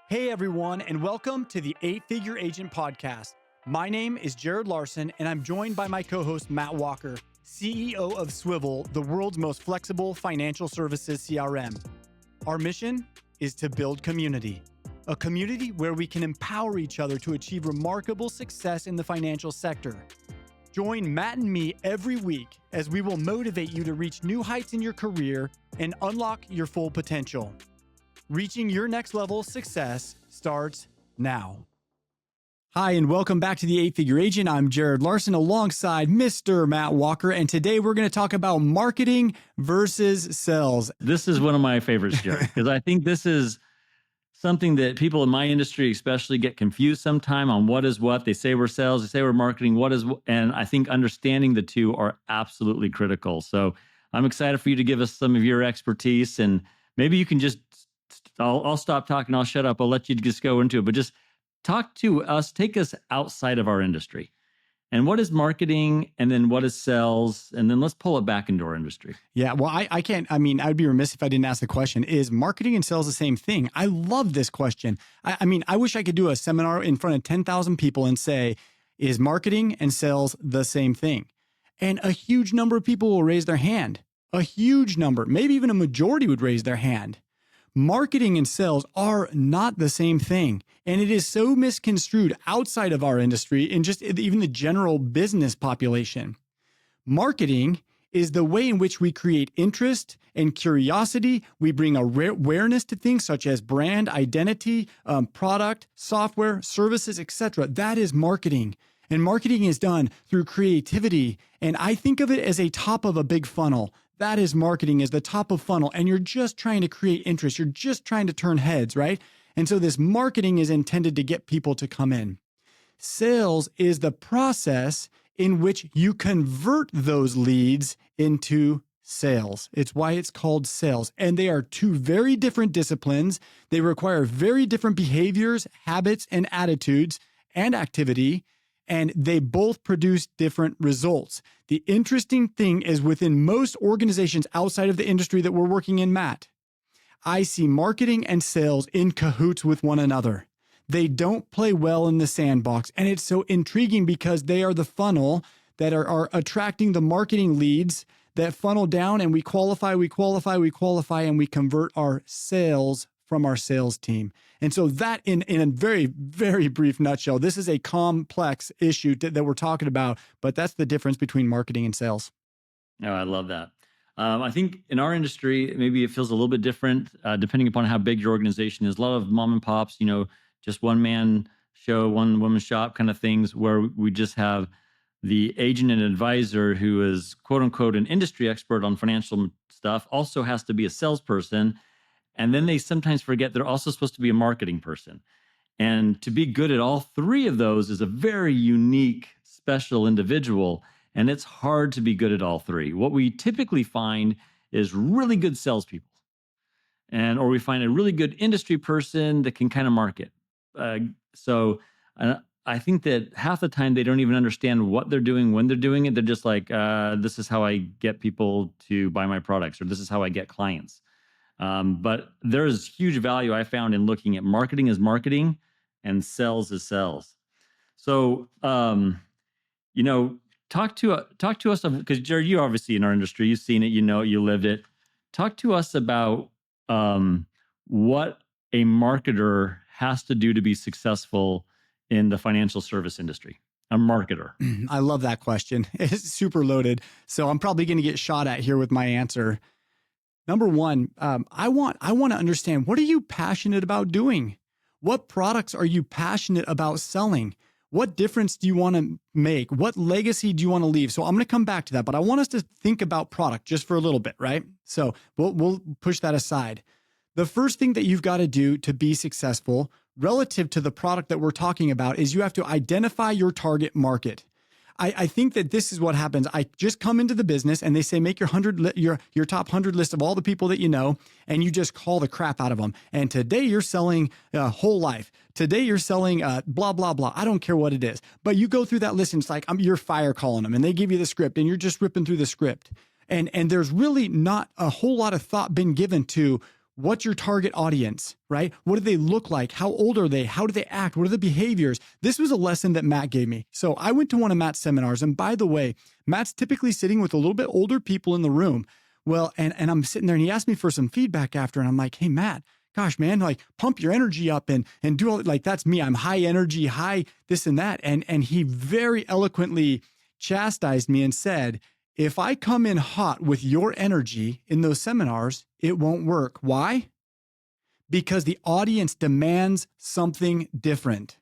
Hey everyone, and welcome to the 8-Figure Agent Podcast. My name is Jared Larsen, and I'm joined by my co-host Matt Walker, CEO of Swivel, the world's most flexible financial services CRM. Our mission is to build community, a community where we can empower each other to achieve remarkable success in the financial sector. Join Matt and me every week as we will motivate you to reach new heights in your career and unlock your full potential. Reaching your next level of success starts now. Hi, and welcome back to the 8-Figure Agent. I'm Jared Larsen alongside Mr. Matt Walker, and today we're going to talk about marketing versus sales. This is one of my favorites, Jared, because I think this is something that people in my industry especially get confused sometime on what is what. They say we're sales, they say we're marketing, what is, and I think understanding the two are absolutely critical. So I'm excited for you to give us some of your expertise, and maybe you can just I'll stop talking. I'll shut up. I'll let you just go into it. But just talk to us. Take us outside of our industry. And what is marketing? And then what is sales? And then let's pull it back into our industry. Yeah, well, I can't. I mean, I'd be remiss if I didn't ask the question, is marketing and sales the same thing? I love this question. I mean, I wish I could do a seminar in front of 10,000 people and say, is marketing and sales the same thing? And a huge number of people will raise their hand. A huge number, maybe even a majority would raise their hand. Marketing and sales are not the same thing. And it is so misconstrued outside of our industry and just even the general business population. Marketing is the way in which we create interest and curiosity. We bring awareness to things such as brand, identity, product, software, services, etc. That is marketing. And marketing is done through creativity. And I think of it as a top of a big funnel. That is marketing, is the top of funnel. And you're just trying to create interest. You're just trying to turn heads, right? And so this marketing is intended to get people to come in. Sales is the process in which you convert those leads into sales. It's why it's called sales. And they are two very different disciplines. They require very different behaviors, habits, and attitudes and activity. And they both produce different results. The interesting thing is within most organizations outside of the industry that we're working in, Matt, I see marketing and sales in cahoots with one another. They don't play well in the sandbox. And it's so intriguing because they are the funnel that are attracting the marketing leads that funnel down, and we qualify, and we convert our sales from our sales team. And so that in a very, very brief nutshell, this is a complex issue that we're talking about, but that's the difference between marketing and sales. Oh, I love that. I think in our industry, maybe it feels a little bit different depending upon how big your organization is. A lot of mom and pops, just one man show, one woman shop kind of things where we just have the agent and advisor who is quote unquote an industry expert on financial stuff, also has to be a salesperson. And then they sometimes forget they're also supposed to be a marketing person. And to be good at all three of those is a very unique, special individual. And it's hard to be good at all three. What we typically find is really good salespeople. Or we find a really good industry person that can kind of market. So I think that half the time they don't even understand what they're doing when they're doing it. They're just like, this is how I get people to buy my products, or this is how I get clients. But there is huge value I found in looking at marketing as marketing and sales as sales. So, talk to us, because Jared, you obviously in our industry, you've seen it, you lived it. Talk to us about what a marketer has to do to be successful in the financial service industry. A marketer. I love that question. It's super loaded. So I'm probably going to get shot at here with my answer. Number one, I want to understand, what are you passionate about doing? What products are you passionate about selling? What difference do you want to make? What legacy do you want to leave? So I'm going to come back to that, but I want us to think about product just for a little bit, right? So we'll push that aside. The first thing that you've got to do to be successful relative to the product that we're talking about is you have to identify your target market. I think that this is what happens. I just come into the business and they say, make your top 100 list of all the people that you know, and you just call the crap out of them. And today you're selling whole life. Today you're selling blah, blah, blah. I don't care what it is. But you go through that list and it's like, you're fire calling them and they give you the script and you're just ripping through the script. And there's really not a whole lot of thought been given to What's your target audience, right? What do they look like? How old are they? How do they act? What are the behaviors? This was a lesson that Matt gave me. So I went to one of Matt's seminars. And by the way, Matt's typically sitting with a little bit older people in the room. Well, and I'm sitting there and he asked me for some feedback after. And I'm like, hey, Matt, gosh, man, like pump your energy up and do all like, that's me. I'm high energy, high this and that. And he very eloquently chastised me and said, if I come in hot with your energy in those seminars, it won't work. Why? Because the audience demands something different.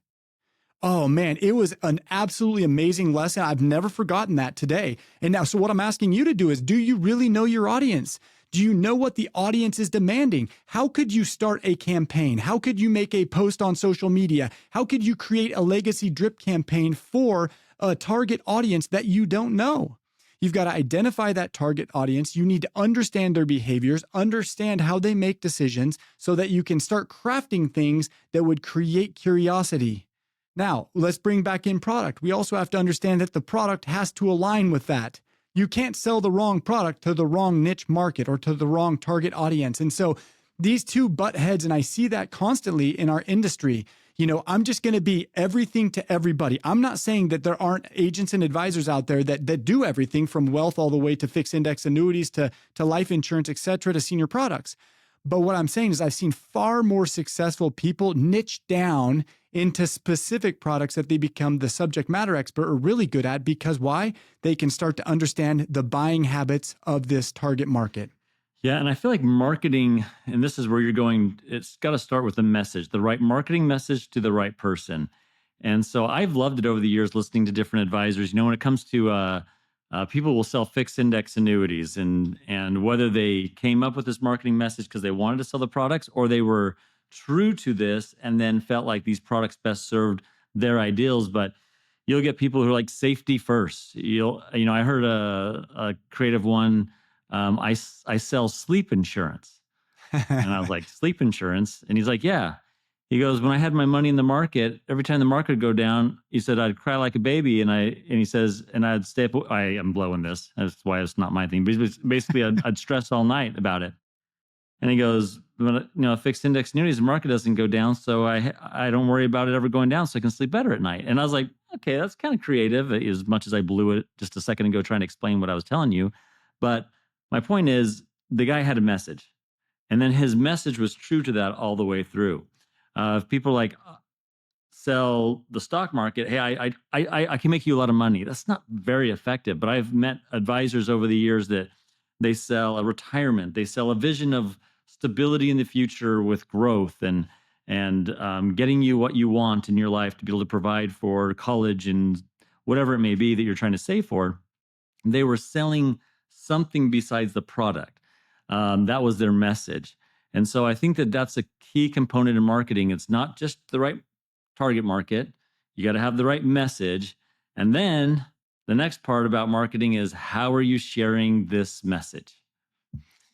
Oh man, it was an absolutely amazing lesson. I've never forgotten that today. And now, so what I'm asking you to do is, do you really know your audience? Do you know what the audience is demanding? How could you start a campaign? How could you make a post on social media? How could you create a legacy drip campaign for a target audience that you don't know? You've got to identify that target audience. You need to understand their behaviors, understand how they make decisions so that you can start crafting things that would create curiosity. Now, let's bring back in product. We also have to understand that the product has to align with that. You can't sell the wrong product to the wrong niche market or to the wrong target audience. And so these two butt heads, and I see that constantly in our industry. You know, I'm just going to be everything to everybody. I'm not saying that there aren't agents and advisors out there that do everything from wealth all the way to fixed index annuities to life insurance, et cetera, to senior products. But what I'm saying is I've seen far more successful people niche down into specific products that they become the subject matter expert or really good at, because why? They can start to understand the buying habits of this target market. Yeah. And I feel like marketing, and this is where you're going, it's got to start with the message, the right marketing message to the right person. And so I've loved it over the years listening to different advisors. You know, when it comes to people will sell fixed index annuities, and whether they came up with this marketing message because they wanted to sell the products or they were true to this and then felt like these products best served their ideals. But you'll get people who are like safety first. I heard a creative one. I sell sleep insurance. And I was like, sleep insurance? And he's like, yeah. He goes, when I had my money in the market, every time the market would go down, he said, I'd cry like a baby. And he says, and I'd stay up. I am blowing this. That's why it's not my thing. But basically, I'd stress all night about it. And he goes, fixed index annuities, the market doesn't go down. So I don't worry about it ever going down. So I can sleep better at night. And I was like, okay, that's kind of creative, as much as I blew it just a second ago trying to explain what I was telling you. But my point is, the guy had a message. And then his message was true to that all the way through. If people like sell the stock market, hey, I can make you a lot of money. That's not very effective. But I've met advisors over the years that they sell a retirement. They sell a vision of stability in the future with growth and getting you what you want in your life to be able to provide for college and whatever it may be that you're trying to save for. They were selling something besides the product. That was their message. And so I think that that's a key component in marketing. It's not just the right target market. You got to have the right message. And then the next part about marketing is, how are you sharing this message?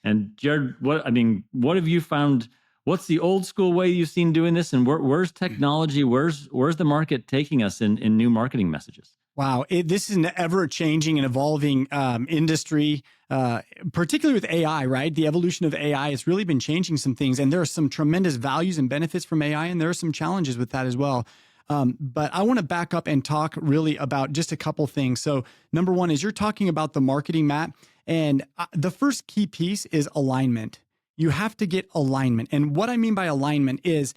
And Jared, what have you found? What's the old school way you've seen doing this? And where's technology? Where's the market taking us in new marketing messages? Wow. This is an ever-changing and evolving industry, particularly with AI, right? The evolution of AI has really been changing some things, and there are some tremendous values and benefits from AI, and there are some challenges with that as well. But I want to back up and talk really about just a couple things. So number one is, you're talking about the marketing, Matt, and the first key piece is alignment. You have to get alignment. And what I mean by alignment is,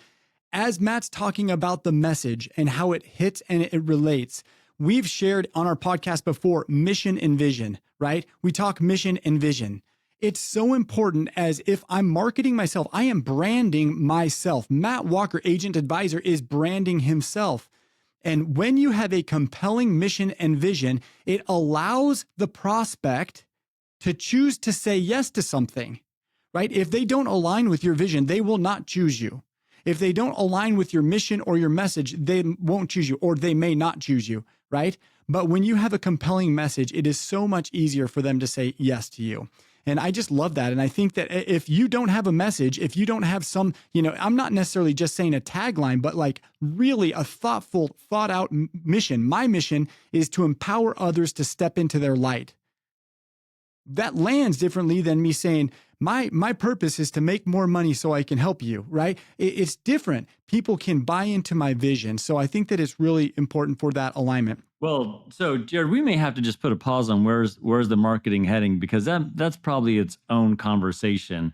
as Matt's talking about the message and how it hits and it relates, we've shared on our podcast before mission and vision, right? We talk mission and vision. It's so important, as if I'm marketing myself, I am branding myself. Matt Walker, agent advisor, is branding himself. And when you have a compelling mission and vision, it allows the prospect to choose to say yes to something, right? If they don't align with your vision, they will not choose you. If they don't align with your mission or your message, they won't choose you, or they may not choose you, right? But when you have a compelling message, it is so much easier for them to say yes to you. And I just love that. And I think that if you don't have a message, if you don't have some, I'm not necessarily just saying a tagline, but like really a thoughtful, thought out mission. My mission is to empower others to step into their light. That lands differently than me saying, My purpose is to make more money so I can help you, right? It's different. People can buy into my vision. So I think that it's really important for that alignment. Well, so Jared, we may have to just put a pause on where's the marketing heading, because that's probably its own conversation.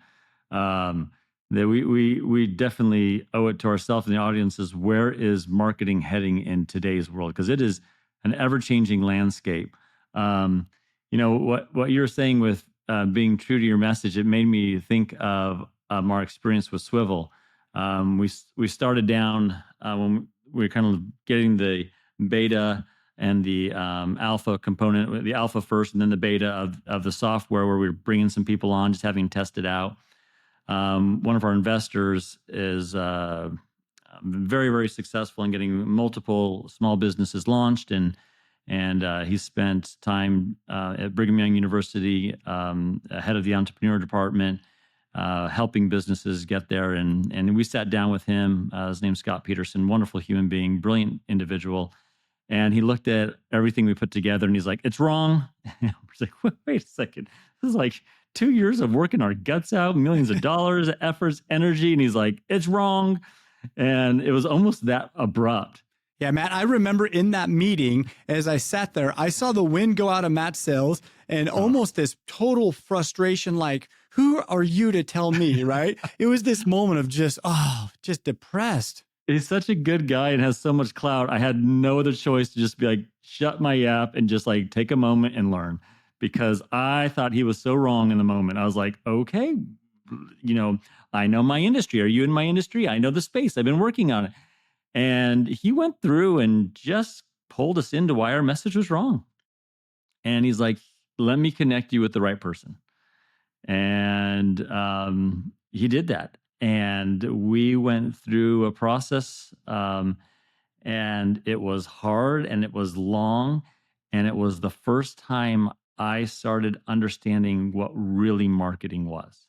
Um, that we definitely owe it to ourselves and the audiences. Where is marketing heading in today's world? Because it is an ever changing landscape. What you're saying with being true to your message, it made me think of our experience with Swivel. We started down when we were kind of getting the beta and the alpha component, the alpha first, and then the beta of the software, where we're bringing some people on, just having tested out. One of our investors is very, very successful in getting multiple small businesses launched, and he spent time at Brigham Young University, head of the entrepreneur department, helping businesses get there. And we sat down with him. His name's Scott Peterson, wonderful human being, brilliant individual. And he looked at everything we put together and he's like, "It's wrong." I was like, "Wait a second. This is like 2 years of working our guts out, millions of dollars, efforts, energy." And he's like, "It's wrong." And it was almost that abrupt. Yeah, Matt, I remember in that meeting, as I sat there, I saw the wind go out of Matt's sails and almost this total frustration, like, who are you to tell me, right? It was this moment of just depressed. He's such a good guy and has so much clout. I had no other choice to just be like, shut my yap and just like take a moment and learn, because I thought he was so wrong in the moment. I was like, okay, I know my industry. Are you in my industry? I know the space. I've been working on it. And he went through and just pulled us into why our message was wrong. And he's like, let me connect you with the right person. And he did that. And we went through a process, and it was hard and it was long. And it was the first time I started understanding what really marketing was,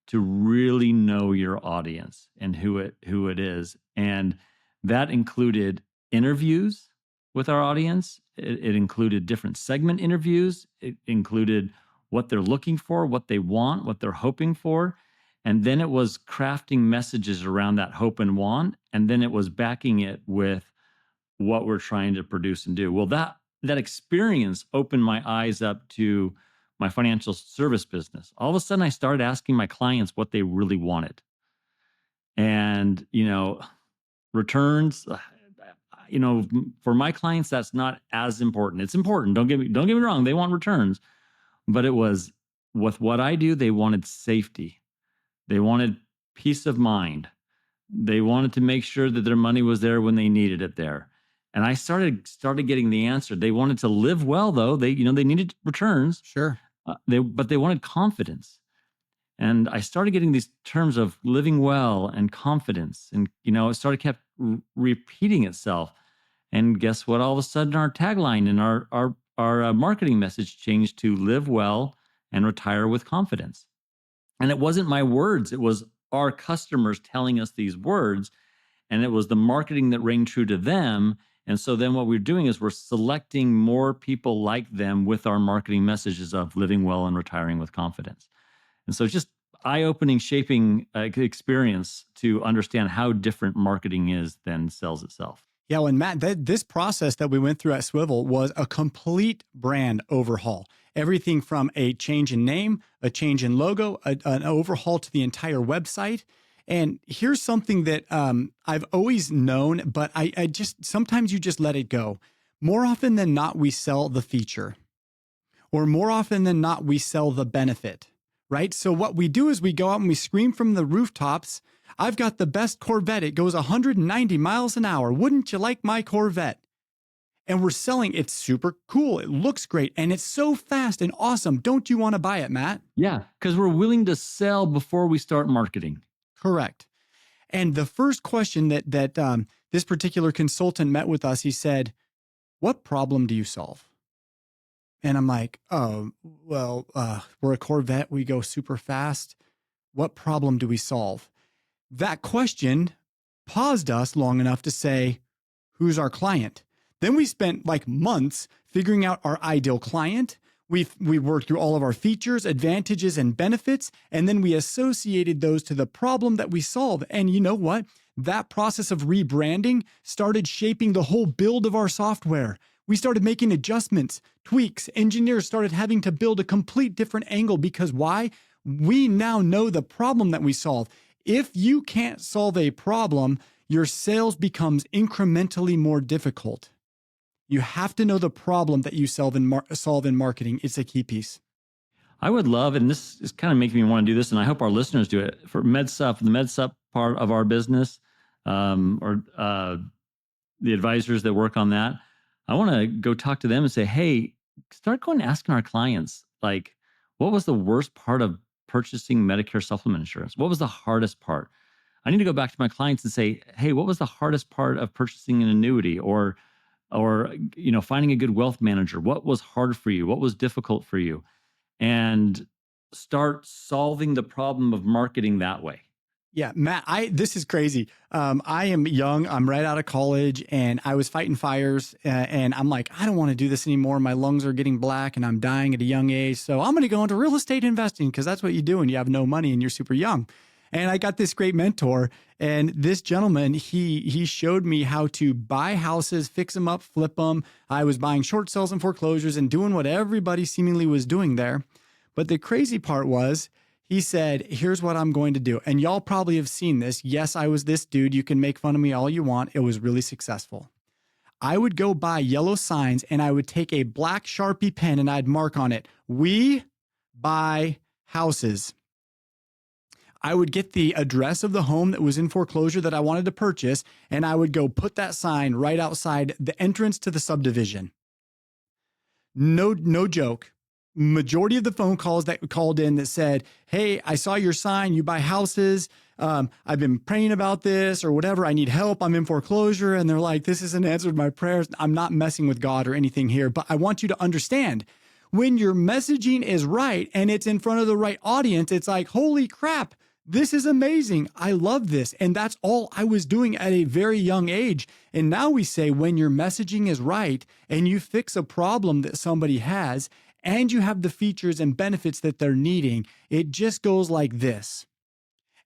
to really know your audience and who it is. And that included interviews with our audience. It included different segment interviews. It included what they're looking for, what they want, what they're hoping for. And then it was crafting messages around that hope and want. And then it was backing it with what we're trying to produce and do. Well, that experience opened my eyes up to my financial service business. All of a sudden, I started asking my clients what they really wanted. And, returns, for my clients, that's not as important. It's important. Don't get me wrong. They want returns. But it was, with what I do, they wanted safety. They wanted peace of mind. They wanted to make sure that their money was there when they needed it there. And I started getting the answer. They wanted to live well, though. They needed returns. Sure. But they wanted confidence. And I started getting these terms of living well and confidence. And, it kept repeating itself. And guess what? All of a sudden, our tagline and our marketing message changed to live well and retire with confidence. And it wasn't my words. It was our customers telling us these words. And it was the marketing that rang true to them. And so then what we're doing is we're selecting more people like them with our marketing messages of living well and retiring with confidence. And so just eye-opening, shaping experience to understand how different marketing is than sales itself. Yeah, well, and Matt, this process that we went through at Swivel was a complete brand overhaul. Everything from a change in name, a change in logo, an overhaul to the entire website. And here's something that I've always known, but I just, sometimes you just let it go. More often than not, we sell the feature, or more often than not, we sell the benefit, right? So what we do is we go out and we scream from the rooftops, "I've got the best Corvette. It goes 190 miles an hour. Wouldn't you like my Corvette?" And we're selling, it's super cool. It looks great. And it's so fast and awesome. Don't you want to buy it, Matt? Yeah, because we're willing to sell before we start marketing. Correct. And the first question that this particular consultant met with us, he said, "What problem do you solve?" And I'm like, "Oh, well, we're a Corvette. We go super fast. What problem do we solve?" That question paused us long enough to say, "Who's our client?" Then we spent like months figuring out our ideal client. We worked through all of our features, advantages, and benefits, and then we associated those to the problem that we solve. And you know what? That process of rebranding started shaping the whole build of our software. We started making adjustments, tweaks. Engineers started having to build a complete different angle because why? We now know the problem that we solve. If you can't solve a problem, your sales becomes incrementally more difficult. You have to know the problem that you solve in marketing. It's a key piece. I would love, and this is kind of making me want to do this, and I hope our listeners do it for MedSup, the MedSup part of our business, or the advisors that work on that. I want to go talk to them and say, hey, start going asking our clients, like, what was the worst part of purchasing Medicare supplement insurance? What was the hardest part? I need to go back to my clients and say, hey, what was the hardest part of purchasing an annuity or finding a good wealth manager? What was hard for you? What was difficult for you? And start solving the problem of marketing that way. Yeah, Matt, this is crazy. I am young. I'm right out of college and I was fighting fires and I'm like, I don't want to do this anymore. My lungs are getting black and I'm dying at a young age. So I'm going to go into real estate investing because that's what you do when you have no money and you're super young. And I got this great mentor, and this gentleman, he showed me how to buy houses, fix them up, flip them. I was buying short sales and foreclosures and doing what everybody seemingly was doing there. But the crazy part was, he said, here's what I'm going to do. And y'all probably have seen this. Yes, I was this dude. You can make fun of me all you want. It was really successful. I would go buy yellow signs and I would take a black Sharpie pen and I'd mark on it, "We buy houses." I would get the address of the home that was in foreclosure that I wanted to purchase, and I would go put that sign right outside the entrance to the subdivision. No joke. Majority of the phone calls that called in that said, "Hey, I saw your sign. You buy houses. I've been praying about this or whatever. I need help. I'm in foreclosure." And they're like, "This isn't answered my prayers." I'm not messing with God or anything here, but I want you to understand, when your messaging is right and it's in front of the right audience, it's like, holy crap, this is amazing. I love this. And that's all I was doing at a very young age. And now we say, when your messaging is right and you fix a problem that somebody has and you have the features and benefits that they're needing, it just goes like this.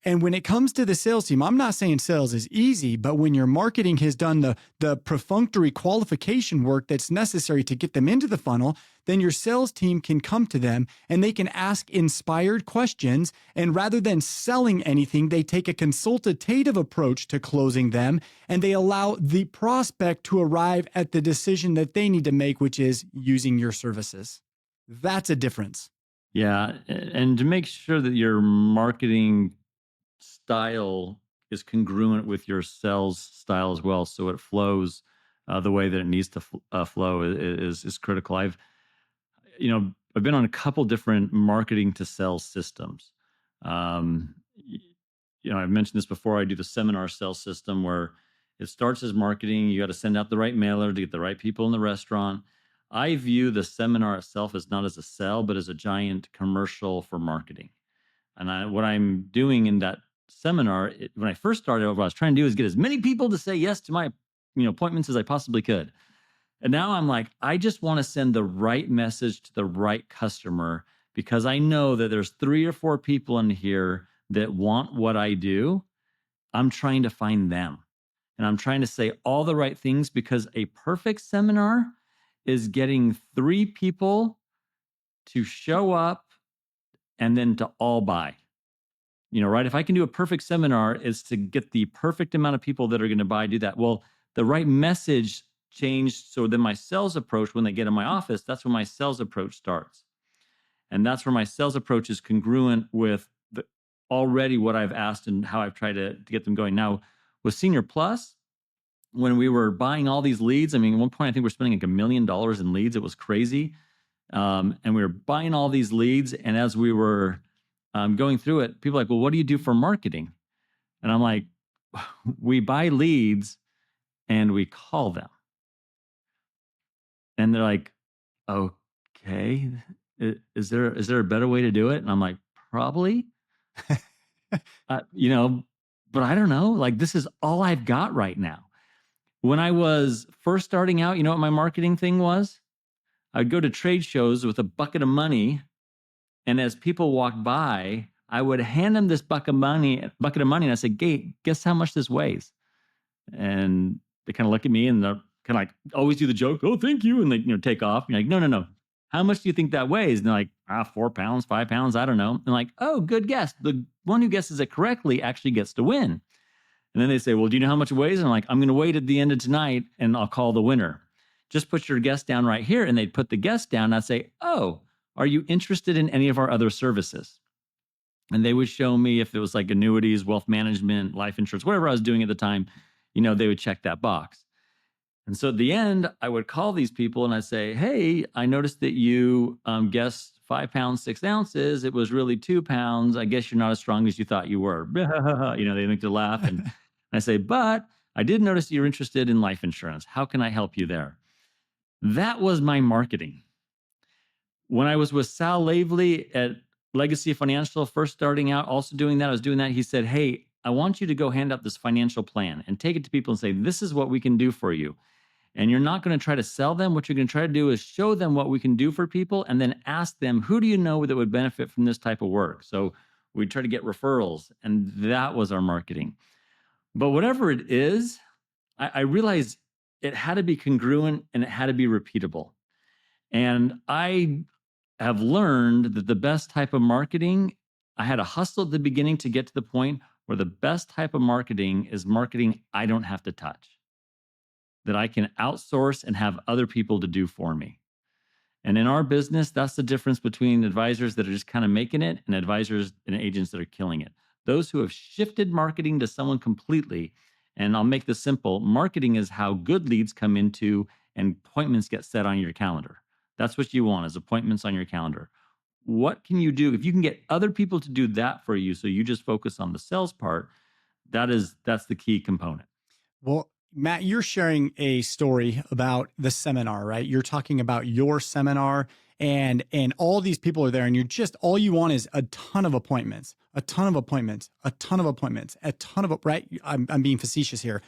And when it comes to the sales team, I'm not saying sales is easy, but when your marketing has done the perfunctory qualification work that's necessary to get them into the funnel, then your sales team can come to them and they can ask inspired questions. And rather than selling anything, they take a consultative approach to closing them, and they allow the prospect to arrive at the decision that they need to make, which is using your services. That's a difference. Yeah. And to make sure that your marketing style is congruent with your sales style as well, so it flows the way that it needs to flow is critical. I've been on a couple different marketing to sales systems. I've mentioned this before. I do the seminar sales system where it starts as marketing. You got to send out the right mailer to get the right people in the restaurant. I view the seminar itself as not as a sell, but as a giant commercial for marketing. And what I'm doing in that seminar, when I first started, what I was trying to do is get as many people to say yes to my appointments as I possibly could. And now I'm like, I just want to send the right message to the right customer, because I know that there's 3 or 4 people in here that want what I do. I'm trying to find them. And I'm trying to say all the right things, because a perfect seminar is getting 3 people to show up and then to all buy. Right? If I can do a perfect seminar, is to get the perfect amount of people that are going to buy, do that. Well, the right message changed. So then my sales approach, when they get in my office, that's when my sales approach starts. And that's where my sales approach is congruent with already what I've asked and how I've tried to get them going. Now, with Senior Plus, when we were buying all these leads, at one point, I think we're spending like $1 million in leads. It was crazy. And we were buying all these leads. And as we were going through it, people are like, well, what do you do for marketing? And I'm like, we buy leads and we call them. And they're like, okay, is there a better way to do it? And I'm like, probably, but I don't know. Like, this is all I've got right now. When I was first starting out, you know what my marketing thing was? I would go to trade shows with a bucket of money, and as people walked by, I would hand them this bucket of money, and I said, guess how much this weighs? And they kind of look at me and they're kind of like always do the joke, oh, thank you. And they, take off. And you're like, no, no, no. How much do you think that weighs? And they're like, 4 pounds, 5 pounds. I don't know. And like, oh, good guess. The one who guesses it correctly actually gets to win. And then they say, well, do you know how much it weighs? And I'm like, I'm going to wait at the end of tonight and I'll call the winner. Just put your guess down right here. And they'd put the guess down. And I'd say, oh, are you interested in any of our other services? And they would show me if it was like annuities, wealth management, life insurance, whatever I was doing at the time, they would check that box. And so at the end, I would call these people and I'd say, hey, I noticed that you guessed 5 pounds, 6 ounces. It was really 2 pounds. I guess you're not as strong as you thought you were. They make to laugh. And I say, but I did notice you're interested in life insurance. How can I help you there? That was my marketing. When I was with Sal Lavely at Legacy Financial, first starting out, also doing that, I was doing that. He said, hey, I want you to go hand out this financial plan and take it to people and say, this is what we can do for you. And you're not going to try to sell them. What you're going to try to do is show them what we can do for people and then ask them, who do you know that would benefit from this type of work? So we try to get referrals, and that was our marketing. But whatever it is, I realized it had to be congruent and it had to be repeatable. And I have learned that the best type of marketing, I had to hustle at the beginning to get to the point where the best type of marketing is marketing I don't have to touch, that I can outsource and have other people to do for me. And in our business, that's the difference between advisors that are just kind of making it and advisors and agents that are killing it. Those who have shifted marketing to someone completely, and I'll make this simple, marketing is how good leads come into and appointments get set on your calendar. That's what you want, is appointments on your calendar. What can you do if you can get other people to do that for you, so you just focus on the sales part? That's the key component. Well, Matt, you're sharing a story about the seminar, right? You're talking about your seminar, and all these people are there, and all you want is a ton of appointments, right? I'm being facetious here.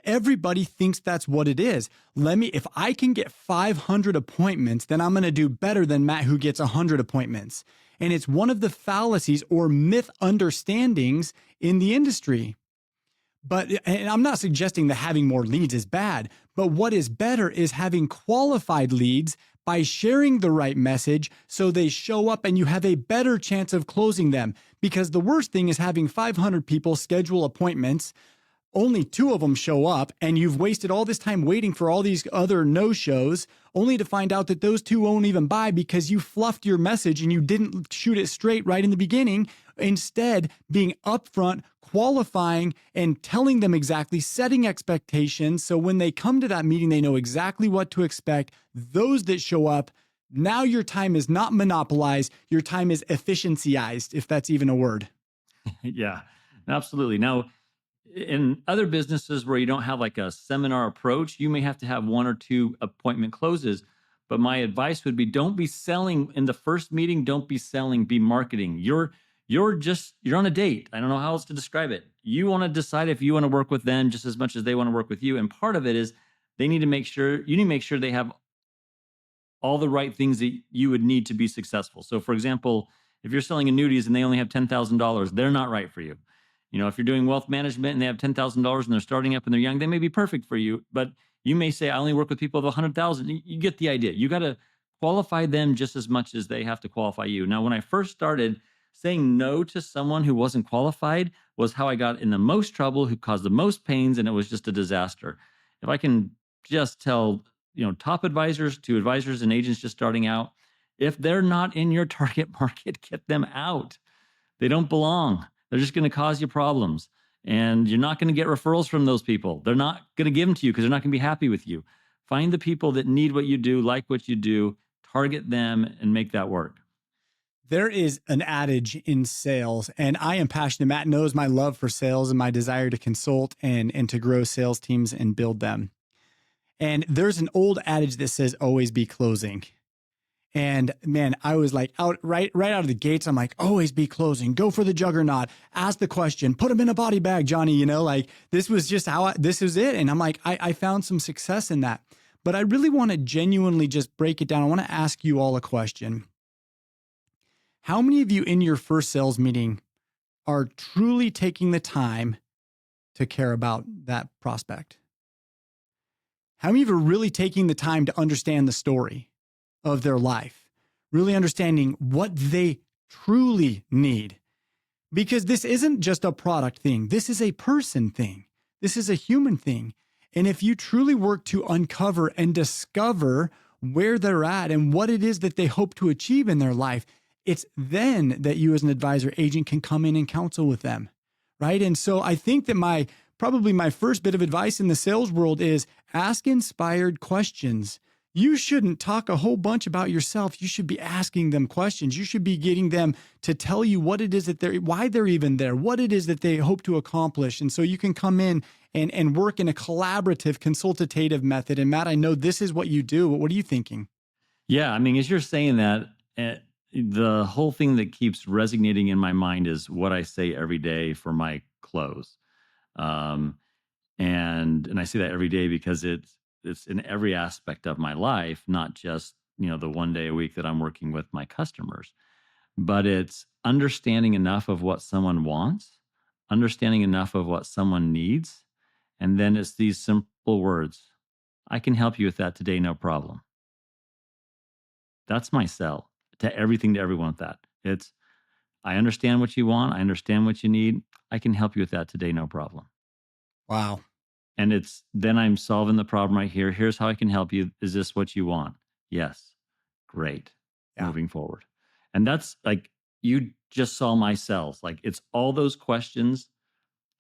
Everybody thinks that's what it is. If I can get 500 appointments, then I'm going to do better than Matt, who gets 100 appointments. And it's one of the fallacies or myth understandings in the industry. And I'm not suggesting that having more leads is bad, but what is better is having qualified leads by sharing the right message so they show up and you have a better chance of closing them. Because the worst thing is having 500 people schedule appointments, only 2 of them show up, and you've wasted all this time waiting for all these other no-shows, only to find out that those 2 won't even buy because you fluffed your message and you didn't shoot it straight right in the beginning. Instead, being upfront, qualifying, and telling them exactly, setting expectations, so when they come to that meeting, they know exactly what to expect. Those that show up, now your time is not monopolized, your time is efficiencyized, if that's even a word. Yeah, absolutely. Now, in other businesses where you don't have like a seminar approach, you may have to have 1 or 2 appointment closes. But my advice would be, don't be selling in the first meeting. Don't be selling, be marketing. You're on a date. I don't know how else to describe it. You want to decide if you want to work with them just as much as they want to work with you. And part of it is you need to make sure they have all the right things that you would need to be successful. So for example, if you're selling annuities and they only have $10,000, they're not right for you. If you're doing wealth management and they have $10,000 and they're starting up and they're young, they may be perfect for you. But you may say, I only work with people of 100,000. You get the idea. You got to qualify them just as much as they have to qualify you. Now, when I first started, saying no to someone who wasn't qualified was how I got in the most trouble, who caused the most pains, and it was just a disaster. If I can just tell, top advisors to advisors and agents just starting out, if they're not in your target market, get them out. They don't belong. They're just going to cause you problems. And you're not going to get referrals from those people. They're not going to give them to you because they're not going to be happy with you. Find the people that need what you do, like what you do, target them, and make that work. There is an adage in sales, and I am passionate. Matt knows my love for sales and my desire to consult and to grow sales teams and build them. And there's an old adage that says, always be closing. And man, I was like right out of the gates. I'm like, always be closing, go for the juggernaut, ask the question, put them in a body bag, Johnny, this was just this is it. And I'm like, I found some success in that. But I really want to genuinely just break it down. I want to ask you all a question. How many of you in your first sales meeting are truly taking the time to care about that prospect? How many of you are really taking the time to understand the story of their life, really understanding what they truly need? Because this isn't just a product thing. This is a person thing. This is a human thing. And if you truly work to uncover and discover where they're at and what it is that they hope to achieve in their life, it's then that you as an advisor agent can come in and counsel with them, right? And so I think that probably my first bit of advice in the sales world is ask inspired questions. You shouldn't talk a whole bunch about yourself. You should be asking them questions. You should be getting them to tell you what it is that why they're even there, what it is that they hope to accomplish. And so you can come in and work in a collaborative, consultative method. And Matt, I know this is what you do. What are you thinking? Yeah. I mean, as you're saying that, the whole thing that keeps resonating in my mind is what I say every day for my close. And I say that every day because it's in every aspect of my life, not just, the one day a week that I'm working with my customers, but it's understanding enough of what someone wants, understanding enough of what someone needs. And then it's these simple words. I can help you with that today, no problem. That's my sell to everything, to everyone with that. It's, I understand what you want. I understand what you need. I can help you with that today, no problem. Wow. And then I'm solving the problem right here. Here's how I can help you. Is this what you want? Yes. Great. Yeah. Moving forward. And that's like, you just saw my cells. Like, it's all those questions.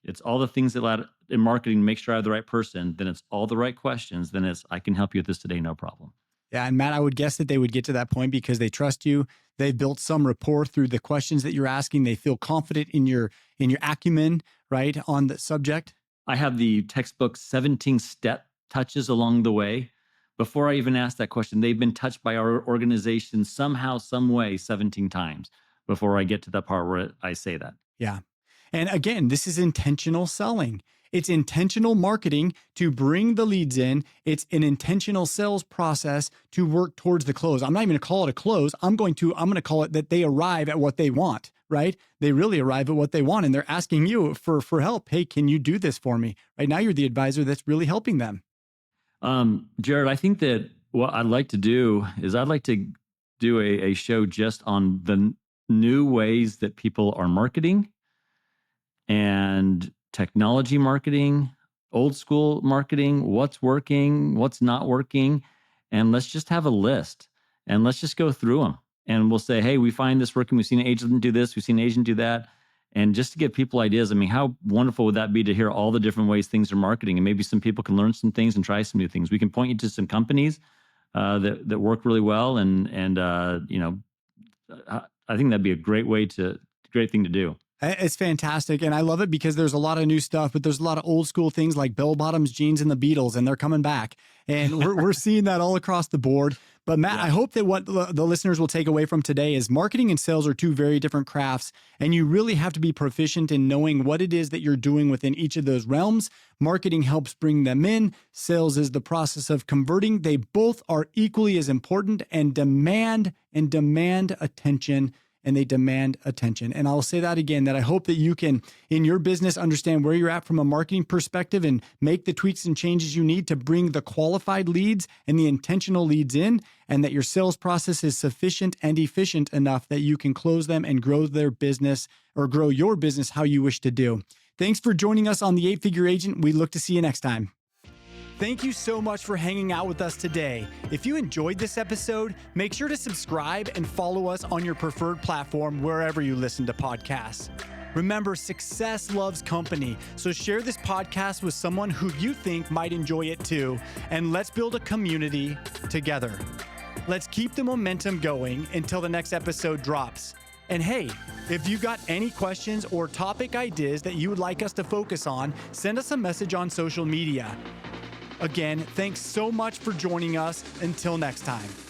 It's all the things that in marketing, make sure I have the right person. Then it's all the right questions. Then it's, I can help you with this today, no problem. Yeah. And Matt, I would guess that they would get to that point because they trust you. They've built some rapport through the questions that you're asking. They feel confident in your acumen, right, on the subject. I have the textbook 17 step touches along the way. Before I even ask that question, they've been touched by our organization somehow, some way, 17 times before I get to that part where I say that. Yeah. And again, this is intentional selling. It's intentional marketing to bring the leads in. It's an intentional sales process to work towards the close. I'm not even going to call it a close. I'm going to call it that they arrive at what they want, right? They really arrive at what they want. And they're asking you for help. Hey, can you do this for me? Right now, you're the advisor that's really helping them. Jared, I think that what I'd like to do is I'd like to do a show just on the new ways that people are marketing and technology marketing, old school marketing, what's working, what's not working. And let's just have a list and let's just go through them. And we'll say, hey, we find this working. We've seen an agent do this. We've seen an agent do that. And just to give people ideas, I mean, how wonderful would that be to hear all the different ways things are marketing? And maybe some people can learn some things and try some new things. We can point you to some companies that work really well. And I think that'd be a great thing to do. It's fantastic. And I love it because there's a lot of new stuff, but there's a lot of old school things like bell bottoms, jeans, and the Beatles, and they're coming back. And we're seeing that all across the board. But Matt, yeah. I hope that what the listeners will take away from today is marketing and sales are two very different crafts. And you really have to be proficient in knowing what it is that you're doing within each of those realms. Marketing helps bring them in. Sales is the process of converting. They both are equally as important and demand attention. And they demand attention. And I'll say that again, that I hope that you can, in your business, understand where you're at from a marketing perspective and make the tweaks and changes you need to bring the qualified leads and the intentional leads in, and that your sales process is sufficient and efficient enough that you can close them and grow their business or grow your business how you wish to do. Thanks for joining us on the 8-Figure Agent. We look to see you next time. Thank you so much for hanging out with us today. If you enjoyed this episode, make sure to subscribe and follow us on your preferred platform wherever you listen to podcasts. Remember, success loves company, so share this podcast with someone who you think might enjoy it too, and let's build a community together. Let's keep the momentum going until the next episode drops. And hey, if you got any questions or topic ideas that you would like us to focus on, send us a message on social media. Again, thanks so much for joining us. Until next time.